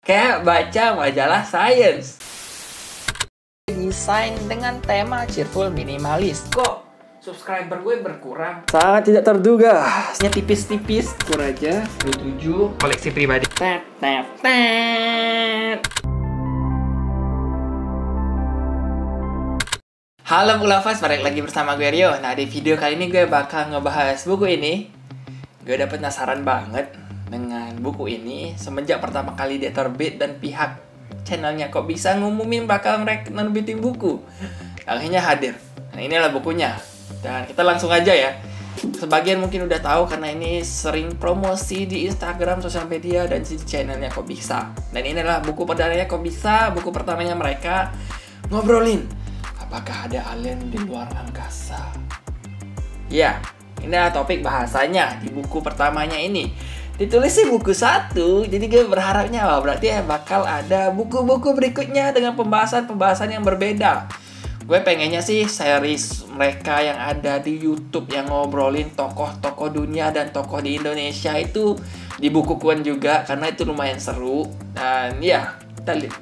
kayak baca majalah science. Desain dengan tema cheerful minimalis. Kok subscriber gue berkurang? Sangat tidak terduga. Nya tipis-tipis. Kur aja 27 koleksi pribadi. Tet, tet, tet. Halo Bulafas, balik lagi bersama gue Rio. Nah, di video kali ini gue bakal ngebahas buku ini. Gue dapet penasaran banget dengan buku ini semenjak pertama kali dia terbit dan pihak channelnya kok bisa ngumumin bakal nerbitin buku. Akhirnya hadir. Nah, inilah bukunya. Dan kita langsung aja ya. Sebagian mungkin udah tahu karena ini sering promosi di Instagram, sosial media, dan di channelnya Kok Bisa. Dan ini adalah buku perdananya Kok Bisa, buku pertamanya mereka ngobrolin apakah ada alien di luar angkasa. Ya, ini adalah topik bahasanya di buku pertamanya ini. Ditulis sih buku 1, jadi gue berharapnya berarti bakal ada buku-buku berikutnya dengan pembahasan-pembahasan yang berbeda. Gue pengennya sih series mereka yang ada di YouTube yang ngobrolin tokoh-tokoh dunia dan tokoh di Indonesia itu dibukukan juga karena itu lumayan seru. Dan ya, kita lihat.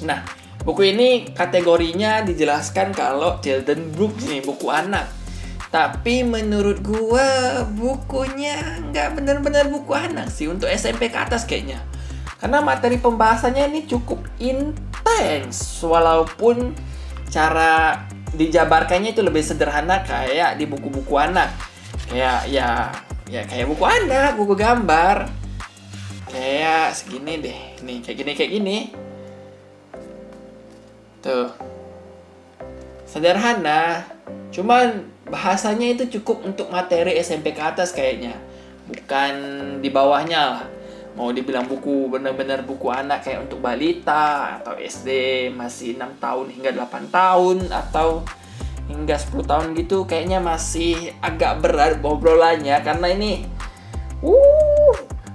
Nah, buku ini kategorinya dijelaskan kalau children book nih, buku anak. Tapi menurut gua bukunya nggak benar-benar buku anak sih untuk SMP ke atas kayaknya. Karena materi pembahasannya ini cukup intens, walaupun cara dijabarkannya itu lebih sederhana kayak di buku-buku anak. Kayak ya kayak buku anak, buku gambar. Kayak segini deh. Nih, kayak gini. Tuh. Sederhana, cuman bahasanya itu cukup untuk materi SMP ke atas kayaknya. Bukan di bawahnya lah. Mau dibilang buku benar-benar buku anak kayak untuk balita atau SD masih 6 tahun hingga 8 tahun atau hingga 10 tahun gitu, kayaknya masih agak berat obrolannya karena ini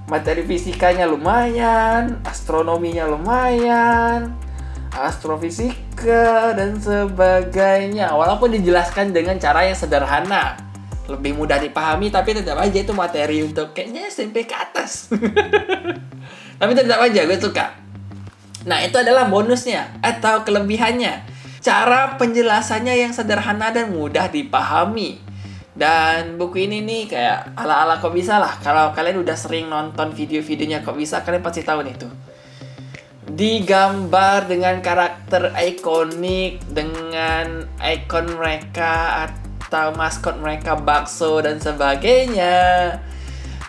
materi fisikanya lumayan, astronominya lumayan, astrofisika dan sebagainya. Walaupun dijelaskan dengan cara yang sederhana, lebih mudah dipahami, tapi tetap aja itu materi untuk kayaknya SMP ke atas. Tapi tetap aja gue suka. Nah, itu adalah bonusnya atau kelebihannya. Cara penjelasannya yang sederhana dan mudah dipahami. Dan buku ini nih kayak ala-ala Kok Bisa lah. Kalau kalian udah sering nonton video-videonya Kok Bisa, kalian pasti tahu nih tuh. Digambar dengan karakter ikonik, dengan ikon mereka atau maskot mereka, bakso dan sebagainya.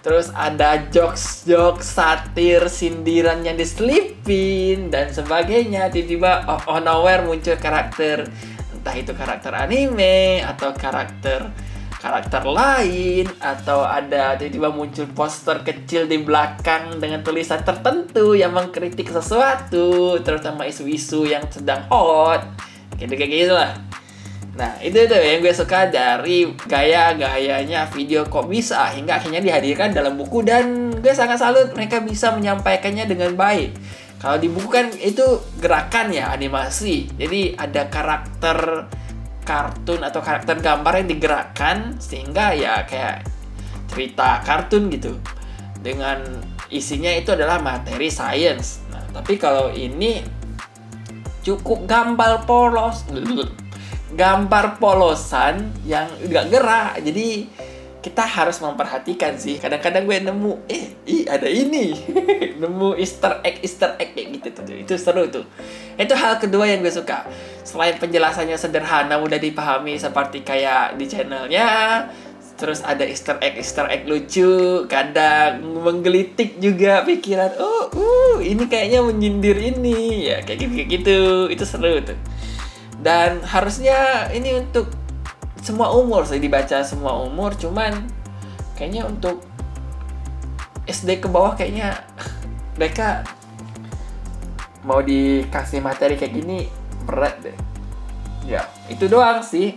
Terus ada jokes satir, sindiran yang diselipin dan sebagainya. Tiba-tiba out of nowhere muncul karakter, entah itu karakter anime atau karakter lain, atau ada tiba-tiba muncul poster kecil di belakang dengan tulisan tertentu yang mengkritik sesuatu, terutama isu-isu yang sedang hot, kayak gitu lah. Nah, itu yang gue suka dari gaya-gayanya video Kok Bisa hingga akhirnya dihadirkan dalam buku, dan gue sangat salut mereka bisa menyampaikannya dengan baik. Kalau di buku kan itu gerakan ya, animasi, jadi ada karakter kartun atau karakter gambar yang digerakkan sehingga ya kayak cerita kartun gitu, dengan isinya itu adalah materi sains. Nah, tapi kalau ini cukup gambar polosan yang gak gerak, jadi kita harus memperhatikan sih. Kadang-kadang gue nemu ada ini nemu Easter egg kayak gitu tuh. Itu seru tuh. Itu hal kedua yang gue suka. Selain penjelasannya sederhana, mudah dipahami seperti kayak di channelnya, terus ada Easter egg lucu, kadang menggelitik juga pikiran. Ini kayaknya menyindir ini ya, kayak gitu. Itu seru tuh. Dan harusnya ini untuk semua umur sih, dibaca semua umur, cuman kayaknya untuk SD ke bawah kayaknya mereka mau dikasih materi kayak gini berat deh. Ya, itu doang sih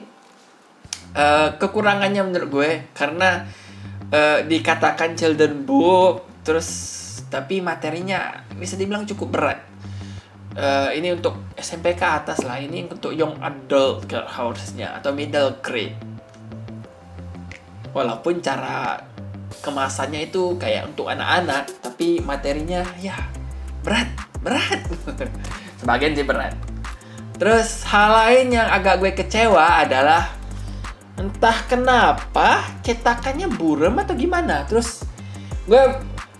kekurangannya menurut gue, karena dikatakan children book terus tapi materinya bisa dibilang cukup berat. Ini untuk SMP ke atas lah, ini untuk young adult harusnya atau middle grade. Walaupun cara kemasannya itu kayak untuk anak-anak, tapi materinya ya berat. Sebagian sih berat. Terus hal lain yang agak gue kecewa adalah entah kenapa cetakannya buram atau gimana. Terus gue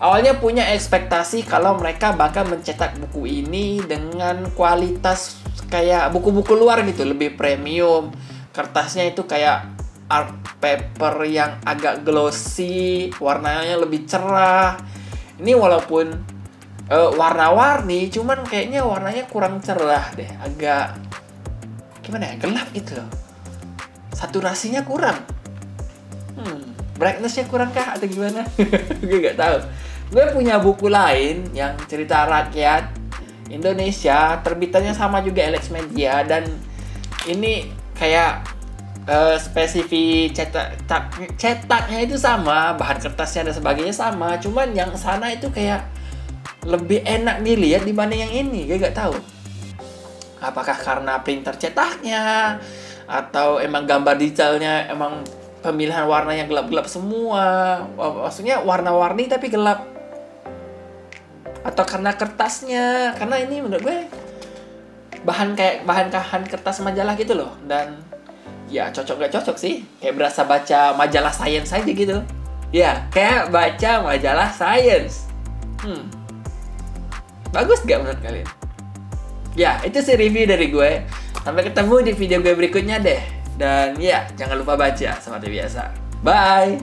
awalnya punya ekspektasi kalau mereka bakal mencetak buku ini dengan kualitas kayak buku-buku luar gitu, lebih premium. Kertasnya itu kayak art paper yang agak glossy, warnanya lebih cerah. Ini walaupun warna-warni, cuman kayaknya warnanya kurang cerah deh, agak gimana ya, gelap gitu loh. Saturasinya kurang, brightness-nya kurang kah atau gimana? Gue gak tahu. Gue punya buku lain yang cerita rakyat Indonesia, terbitannya sama juga Elex Media, dan ini kayak spesifik cetaknya itu sama, bahan kertasnya dan sebagainya sama, cuman yang sana itu kayak lebih enak dilihat dibanding yang ini. Gue gak tahu apakah karena printer cetaknya atau emang gambar detailnya emang pemilihan warna yang gelap-gelap semua, maksudnya warna-warni tapi gelap, atau karena kertasnya. Karena ini menurut gue bahan kertas majalah gitu loh, dan ya cocok gak cocok sih, kayak berasa baca majalah sains aja gitu ya, kayak baca majalah sains. Bagus gak menurut kalian? Ya, itu sih review dari gue. Sampai ketemu di video gue berikutnya deh. Dan ya, jangan lupa baca seperti biasa. Bye!